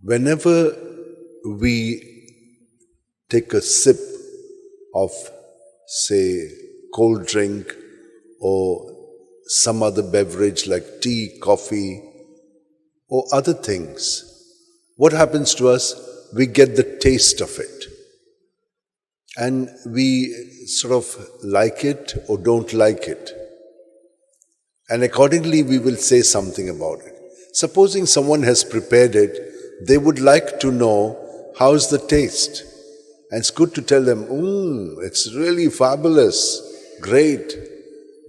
Whenever we take a sip of, say, cold drink or some other beverage like tea, coffee, or other things, what happens to us? We get the taste of it. And we sort of like it or don't like it. And accordingly, we will say something about it. Supposing someone has prepared it, they would like to know how's the taste. And it's good to tell them, it's really fabulous, great.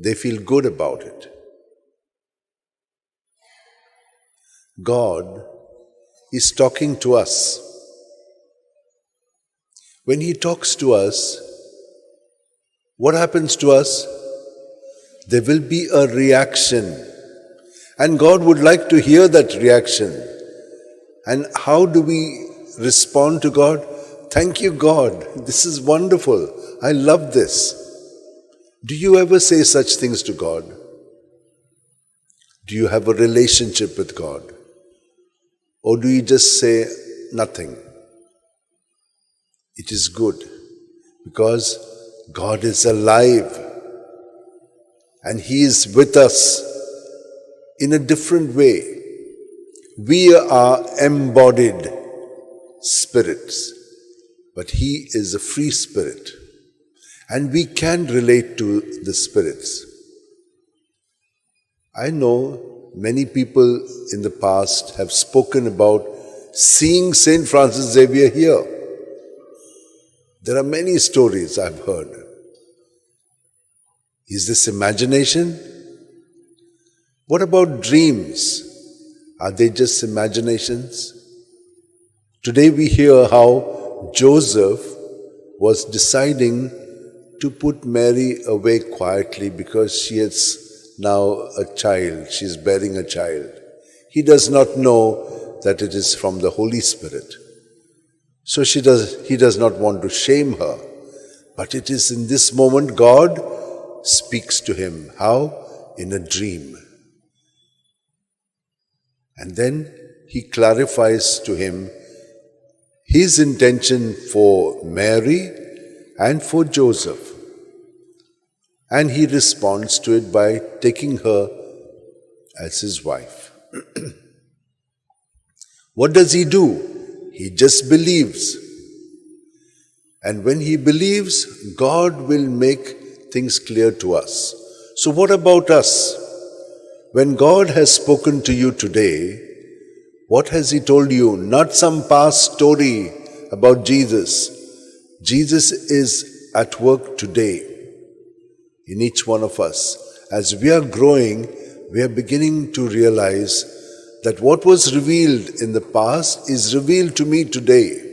They feel good about it. God is talking to us. When He talks to us, what happens to us? There will be a reaction. And God would like to hear that reaction. And how do we respond to God? Thank you, God. This is wonderful. I love this. Do you ever say such things to God? Do you have a relationship with God? Or do you just say nothing? It is good because God is alive and He is with us in a different way. We are embodied spirits, but He is a free spirit and we can relate to the spirits. I know many people in the past have spoken about seeing St. Francis Xavier here. There are many stories I've heard. Is this imagination? What about dreams? Are they just imaginations? Today we hear how Joseph was deciding to put Mary away quietly because she is now a child. She is bearing a child. He does not know that it is from the Holy Spirit. So he does not want to shame her. But it is in this moment God speaks to him. How? In a dream. And then He clarifies to him His intention for Mary and for Joseph. And He responds to it by taking her as His wife. What does He do? He just believes. And when he believes, God will make things clear to us. So what about us? When God has spoken to you today, what has He told you? Not some past story about Jesus. Jesus is at work today in each one of us. As we are growing, we are beginning to realize that what was revealed in the past is revealed to me today.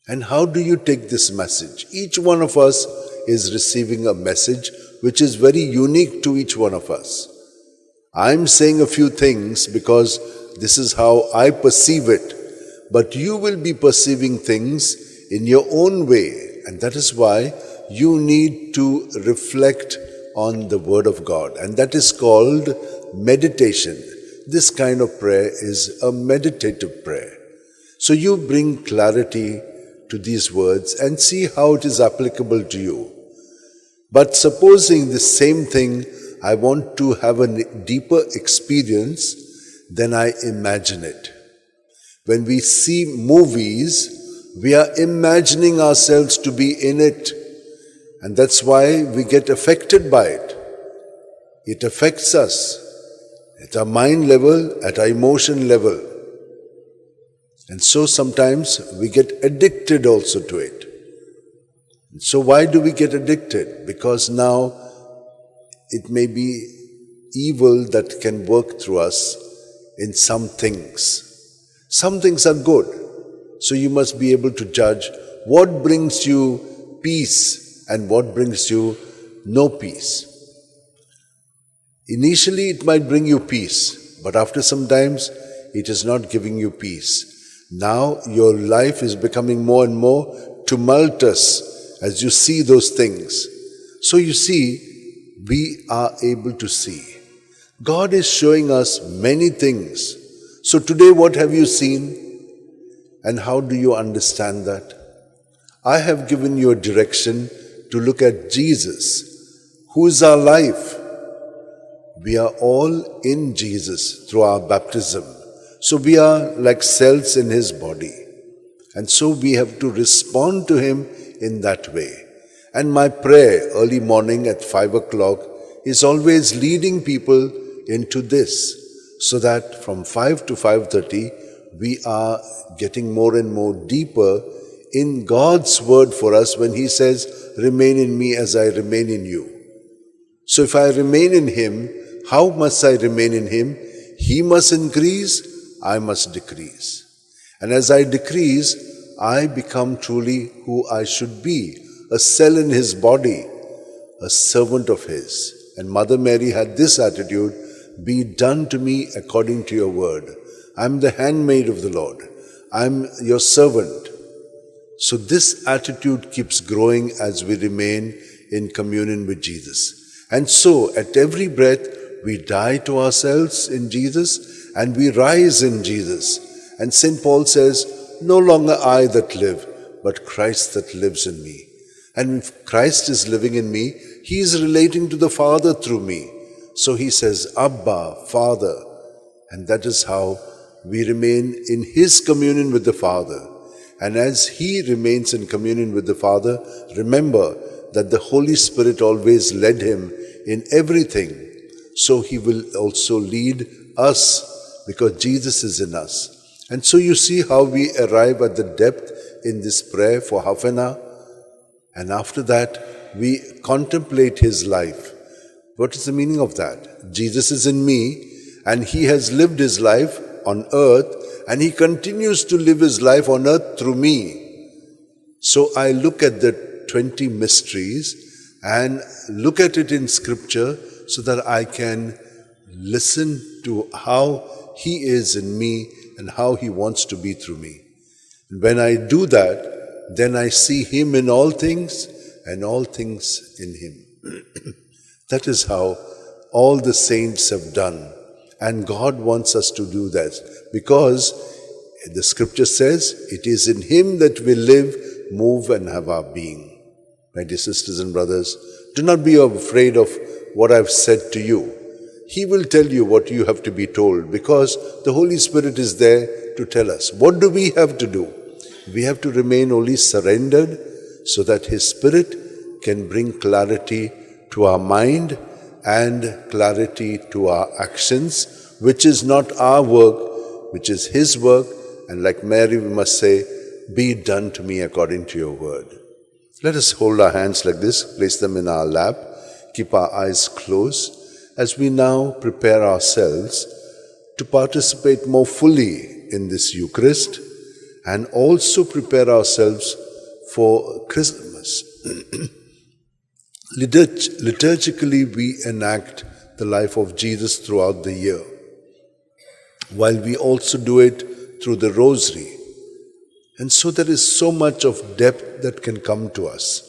And how do you take this message? Each one of us is receiving a message which is very unique to each one of us. I'm saying a few things because this is how I perceive it, but you will be perceiving things in your own way, and that is why you need to reflect on the Word of God, and that is called meditation. This kind of prayer is a meditative prayer. So you bring clarity to these words and see how it is applicable to you. But supposing the same thing, I want to have a deeper experience, then I imagine it. When we see movies, we are imagining ourselves to be in it. And that's why we get affected by it. It affects us at our mind level, at our emotion level. And so sometimes we get addicted also to it. And so why do we get addicted? Because now it may be evil that can work through us in some things. Some things are good. So you must be able to judge what brings you peace and what brings you no peace. Initially it might bring you peace, but after some times it is not giving you peace. Now your life is becoming more and more tumultuous as you see those things. So you see, we are able to see. God is showing us many things So today, what have you seen? And how do you understand that? I have given you a direction to look at Jesus, who is our life. We are all in Jesus through our baptism. So we are like cells in His body. And so we have to respond to Him in that way. And my prayer early morning at 5 o'clock is always leading people into this, so that from 5 to 5:30 we are getting more and more deeper in God's word for us when He says, remain in me as I remain in you. So if I remain in Him, how must I remain in Him? He must increase, I must decrease. And as I decrease, I become truly who I should be, a cell in His body, a servant of His. And Mother Mary had this attitude, be done to me according to your word. I'm the handmaid of the Lord. I'm your servant. So this attitude keeps growing as we remain in communion with Jesus. And so at every breath, we die to ourselves in Jesus and we rise in Jesus. And St. Paul says, no longer I that live, but Christ that lives in me. And if Christ is living in me, He is relating to the Father through me. So He says, Abba, Father. And that is how we remain in His communion with the Father. And as He remains in communion with the Father, remember that the Holy Spirit always led Him in everything. So He will also lead us because Jesus is in us. And so you see how we arrive at the depth in this prayer for half an hour. And after that, we contemplate His life. What is the meaning of that? Jesus is in me and He has lived His life on earth and He continues to live His life on earth through me. So I look at the 20 mysteries and look at it in Scripture so that I can listen to how He is in me and how He wants to be through me. And when I do that, then I see Him in all things and all things in Him. That is how all the saints have done. And God wants us to do that because the Scripture says it is in Him that we live, move and have our being. My dear sisters and brothers, do not be afraid of what I've said to you. He will tell you what you have to be told because the Holy Spirit is there to tell us. What do we have to do? We have to remain only surrendered so that His Spirit can bring clarity to our mind and clarity to our actions, which is not our work, which is His work. And like Mary, we must say, be done to me according to your word. Let us hold our hands like this, place them in our lap, keep our eyes closed as we now prepare ourselves to participate more fully in this Eucharist and also prepare ourselves for Christmas. Liturgically, we enact the life of Jesus throughout the year, while we also do it through the Rosary. And so there is so much of depth that can come to us.